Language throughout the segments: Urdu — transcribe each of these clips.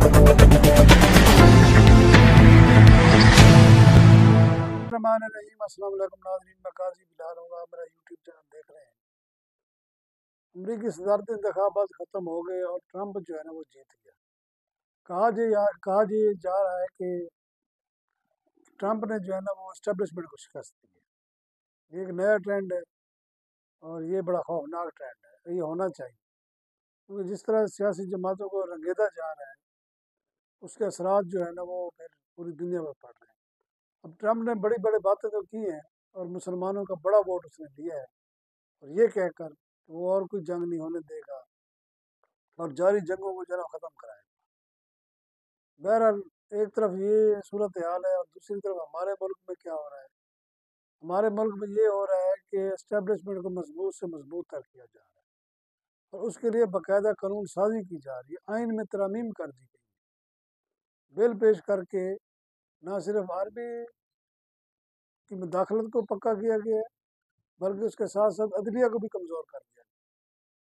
الرحمن الرحیم، السلام علیکم ناظرین، میں قاضی بلال ہوں، آپ میرا یوٹیوب چینل دیکھ رہے ہیں۔ امریکی صدارتی انتخابات ختم ہو گئے اور ٹرمپ جو ہے نا وہ جیت گیا۔ کہا جا رہا ہے کہ ٹرمپ نے جو ہے نا وہ اسٹیبلشمنٹ کو شکست دی ہے۔ یہ ایک نیا ٹرینڈ ہے اور یہ بڑا خوفناک ٹرینڈ ہے، یہ ہونا چاہیے، کیونکہ جس طرح سیاسی جماعتوں کو رنگیدا جا رہا ہے اس کے اثرات جو ہے نا وہ پھر پوری دنیا میں پڑ رہے ہیں۔ اب ٹرمپ نے بڑی بڑی باتیں تو کی ہیں اور مسلمانوں کا بڑا ووٹ اس نے لیا ہے، اور یہ کہہ کر کہ وہ اور کوئی جنگ نہیں ہونے دے گا اور جاری جنگوں کو جو ہے نا ختم کرائے گا۔ بہرحال ایک طرف یہ صورت حال ہے اور دوسری طرف ہمارے ملک میں کیا ہو رہا ہے۔ ہمارے ملک میں یہ ہو رہا ہے کہ اسٹیبلشمنٹ کو مضبوط سے مضبوط تر کیا جا رہا ہے اور اس کے لیے باقاعدہ قانون سازی کی جا رہی ہے، آئین میں ترامیم کر دی گئی ہے، بل پیش کر کے نہ صرف آرمی کی مداخلت کو پکا کیا گیا ہے بلکہ اس کے ساتھ ساتھ عدلیہ کو بھی کمزور کر دیا گیا۔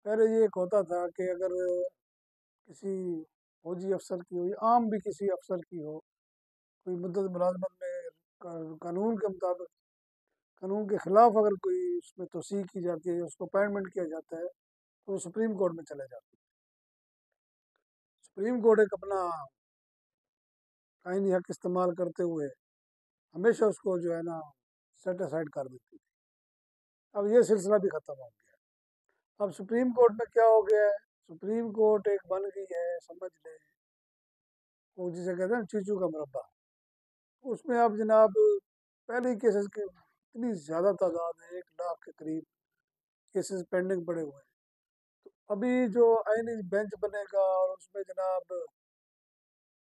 پہلے یہ ایک ہوتا تھا کہ اگر کسی فوجی افسر کی ہو یا عام بھی کسی افسر کی ہو کوئی مدت ملازمت میں قانون کے مطابق، قانون کے خلاف اگر کوئی اس میں توسیع کی جاتی ہے، اس کو اپائنٹمنٹ کیا جاتا ہے تو وہ سپریم کورٹ میں چلے جاتے ہیں۔ سپریم کورٹ ایک اپنا آئینی حق استعمال کرتے ہوئے ہمیشہ اس کو جو ہے نا سیٹ اسائڈ کر دیتی تھی۔ اب یہ سلسلہ بھی ختم ہو گیا۔ اب سپریم کورٹ میں کیا ہو گیا ہے، سپریم کورٹ ایک بن گئی ہے، سمجھ لیں وہ جسے کہتے ہیں نا چیچو کا مربع۔ اس میں اب جناب پہلے کیسز کی اتنی زیادہ تعداد ہے، 1 لاکھ کے قریب کیسز پینڈنگ پڑے ہوئے ہیں۔ تو ابھی جو آئینی بینچ بنے گا اور اس میں جناب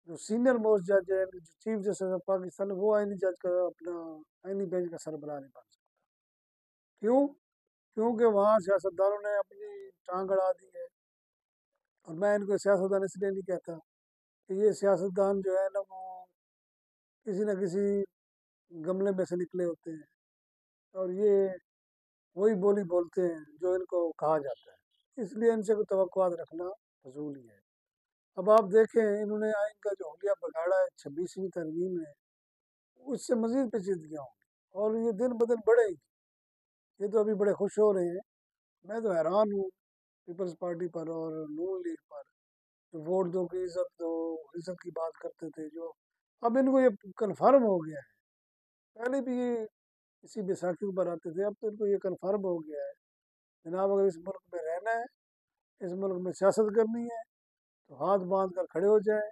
جو سینئر موسٹ جج ہے، جو چیف جسٹس آف پاکستان، وہ آئینی جج کا اپنا آئینی بینچ کا سربراہ نہیں بن سکتا۔ کیوں؟ کیونکہ وہاں سیاستدانوں نے اپنی ٹانگ اڑا دی ہے، اور میں ان کو سیاستدان اس لیے نہیں کہتا کہ یہ سیاستدان جو ہے نا وہ کسی نہ کسی گملے میں سے نکلے ہوتے ہیں اور یہ وہی بولی بولتے ہیں جو ان کو کہا جاتا ہے، اس لیے ان سے کوئی توقعات رکھنا فضول ہی ہے۔ اب آپ دیکھیں انہوں نے آئین کا جو حلیہ بگاڑا ہے 26ویں ترمیم میں، اس سے مزید پیچیدگیاں ہوں گی اور یہ دن بدن بڑھے گی۔ یہ تو ابھی بڑے خوش ہو رہے ہیں، میں تو حیران ہوں پیپلز پارٹی پر اور نون لیگ پر، جو ووٹ دو کی عزت دو، عزت کی بات کرتے تھے، جو اب ان کو یہ کنفرم ہو گیا ہے۔ پہلے بھی یہ اسی بیساکھی پر آتے تھے، اب تو ان کو یہ کنفرم ہو گیا ہے جناب اگر اس ملک میں رہنا ہے، اس ملک میں سیاست کرنی ہے تو ہاتھ باندھ کر کھڑے ہو جائیں،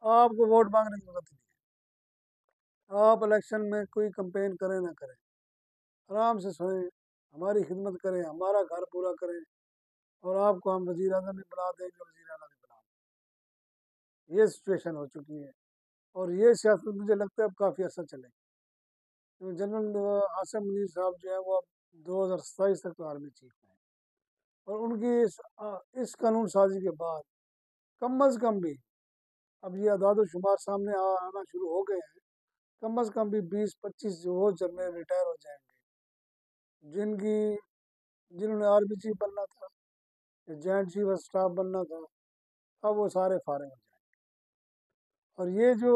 آپ کو ووٹ مانگنے کی ضرورت نہیں ہے۔ آپ الیکشن میں کوئی کمپین کریں نہ کریں، آرام سے سوئیں، ہماری خدمت کریں، ہمارا گھر پورا کریں، اور آپ کو ہم وزیر اعظم بھی بنا دیں گے، وزیر اعلیٰ بھی بنا دیں گے۔ یہ سچویشن ہو چکی ہے اور یہ سیاست مجھے لگتا ہے اب کافی عرصہ چلے گی۔ جنرل عاصم منیر صاحب جو ہے وہ اب 2027 تک تو آرمی چیف ہیں، اور ان کی اس قانون سازی کے بعد کم از کم بھی، اب یہ اعداد و شمار سامنے آنا شروع ہو گئے ہیں، کم از کم بھی 20-25 جو وہ جنرل ریٹائر ہو جائیں گے جنہوں نے آرمی چیف بننا تھا، جوائنٹ چیف آف سٹاف بننا تھا، اب وہ سارے فارغ ہو جائیں گے۔ اور یہ جو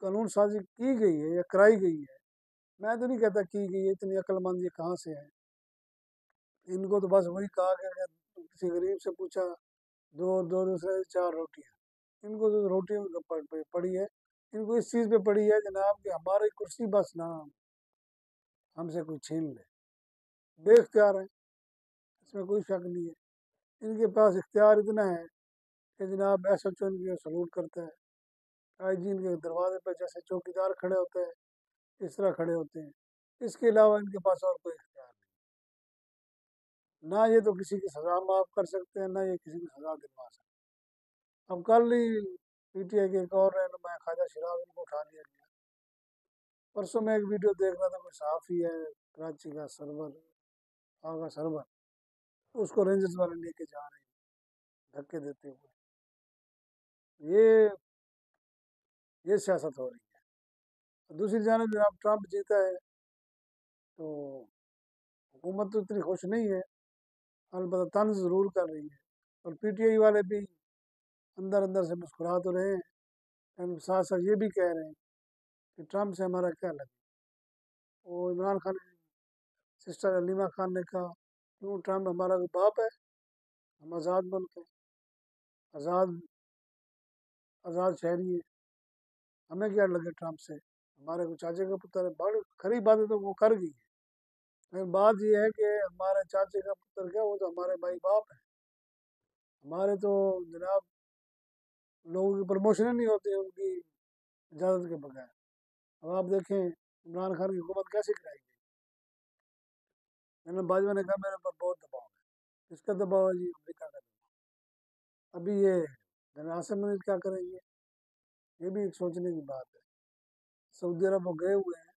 قانون سازی کی گئی ہے یا کرائی گئی ہے، میں تو نہیں کہتا کی گئی ہے، اتنی عقل مند یہ کہاں سے ہے۔ ان کو تو بس وہی کہا کہ اگر کسی غریب سے پوچھا دو سے 4 روٹیاں، ان کو تو روٹیوں پڑی ہے، ان کو اس چیز پہ پڑی ہے جناب کہ ہماری کرسی بس نہ ہم سے کوئی چھین لے۔ بے اختیار ہے، اس میں کوئی شک نہیں ہے، ان کے پاس اختیار اتنا ہے کہ جناب ایس ایچ او ان کی سلوٹ کرتا ہے، آئی جی ان کے دروازے پہ جیسے چوکیدار کھڑے ہوتے ہیں اس طرح کھڑے ہوتے ہیں، اس کے علاوہ ان کے پاس اور کوئی اختیار نہیں، نہ یہ تو کسی کی سزا معاف کر سکتے ہیں، نہ یہ کسی کی سزا دلوا سکتے ہیں۔ اب کل ہی پی ٹی آئی کے ایک اور رہنما خواجہ شیراز ان کو اٹھا لیا گیا۔ پرسوں میں ایک ویڈیو دیکھ رہا تھا، کوئی صحافی ہے کراچی کا، سرور آغا سرور، اس کو رینجرز والے لے کے جا رہے ہیں دھکے دیتے ہوئے۔ یہ سیاست ہو رہی ہے۔ دوسری جانب جناب ٹرمپ جیتا ہے تو حکومت تو اتنی خوش نہیں ہے، البتہ طنز ضرور کر رہی ہے، اور پی ٹی آئی والے بھی اندر اندر سے مسکرا تو رہے ہیں، لیکن ساتھ ساتھ یہ بھی کہہ رہے ہیں کہ ٹرمپ سے ہمارا کیا لگے۔ وہ عمران خان کی سسٹر علیمہ خان نے کہا کیوں ٹرمپ ہمارا کوئی باپ ہے، ہم آزاد ملک ہیں، آزاد آزاد شہری ہیں، ہمیں کیا لگے ٹرمپ سے، ہمارے کو چاچے کا پتر ہے۔ بڑی کھری باتیں تو وہ کر گئی ہے، لیکن بات یہ ہے کہ ہمارے چاچے کا پتر کیا، وہ تو ہمارے بھائی باپ ہیں، ہمارے تو جناب لوگوں کی پروموشن نہیں ہوتی ان کی اجازت کے بغیر۔ اب آپ دیکھیں عمران خان کی حکومت کیسے کرائی گئی، میں نے باجوہ نے کہا میرے اوپر بہت دباؤ ہے، کس کا دباؤ ہے جی، امریکہ کا دباؤ۔ ابھی یہ جنرل عاصم منیر کیا کریں گے، یہ بھی ایک سوچنے کی بات ہے۔ سعودی عرب وہ گئے ہوئے ہیں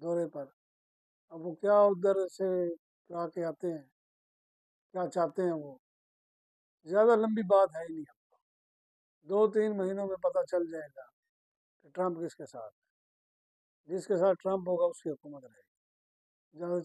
دورے پر، اب وہ کیا ادھر سے کرا کے آتے ہیں، کیا چاہتے ہیں وہ، زیادہ لمبی بات ہے ہی نہیں، اب 2-3 مہینوں میں پتہ چل جائے گا کہ ٹرمپ کس کے ساتھ ہے، جس کے ساتھ ٹرمپ ہوگا اس کی حکومت رہے گی۔ زیادہ